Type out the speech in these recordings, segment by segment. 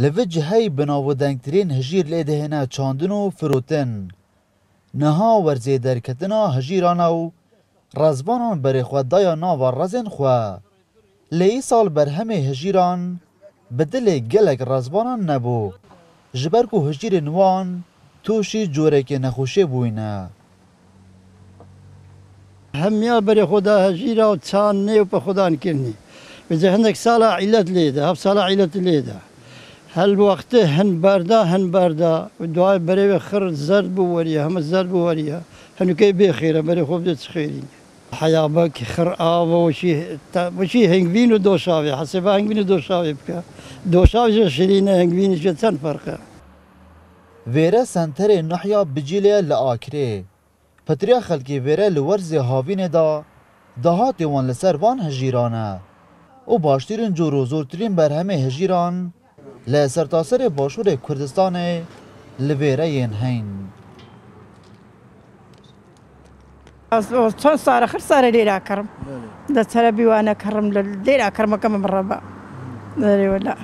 لوی جهی بناودنگترین هجیر لیده هنه چاندن و فروتن. نها ورزی درکتنا هجیرانا و رزبانان بری خود دایا ناوا رزن خواه. لی سال بر همه هجیران بدل گلک رزبانان نبو. جبرکو هجیر نوان توشی جوره که نخوشه بوینه. همیا بری خدا هجیرا و چان نیو پا خدا نکرنی. بجه هندک سالا علت لیده، هف سالا علت لیده. هل وقت هن بردا دعای بری خر زرد بوریه، هم زرد بوریه. هنو کی بخیره بری خوب دست خیرین. حیابک خر آب وشی هنگوین و دوشاوی حسب هنگوین و دوشاوی بکه. دوشاوی شرینه هنگوینش چند فرقه. ویره سنتر نحیا بجیله لآکره. پتریا خلکی ویره لورز هاوین دا دهاتی وان لسر وان هجیرانه. او باشترین جو روزورترین بر همه هجیران لسر تاثر باشور کردستان لویره ین هین. چون سال آخر سال لیرا کرم. ده سال بیوانه کرم لیرا کرم کم مربع. داری ولا.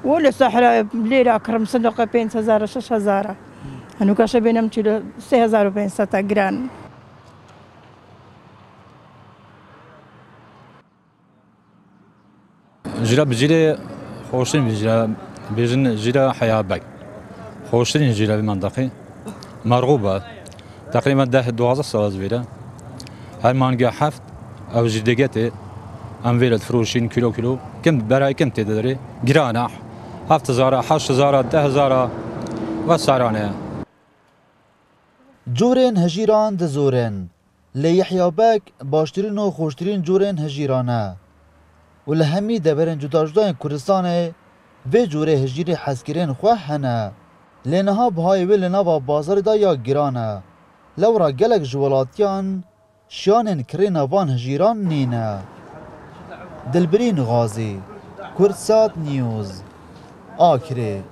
ولا سحرة لیرا کرم صندوق 5000 6000. هنو کاش بینم چیلو 3500 گران. جرا بجيلي خوشين بجرا بيجن جرا حياة باك خوشين جرا بمنطقي مرغوبة تقريبا 12 سال زويرة هاي مانجا حفت أو جدقتي أم فيلت فروشين كيلو كم براي كم تدري جرانا هفت زارا 8000 10000 وسعرانه جورین هجیران دزورن لیحیا بک باشترین و خوشترین جورین هجیرانه و لهمی دبرن جداجدان کردستان و جوره هجیر حسکرین خواه هنه لینها بهای و لنوا بازار دا یا گرانه لورا گلک جوالاتیان شیانین کرین وان هجیران نینه دلبرین غازی کردسات نیوز آکره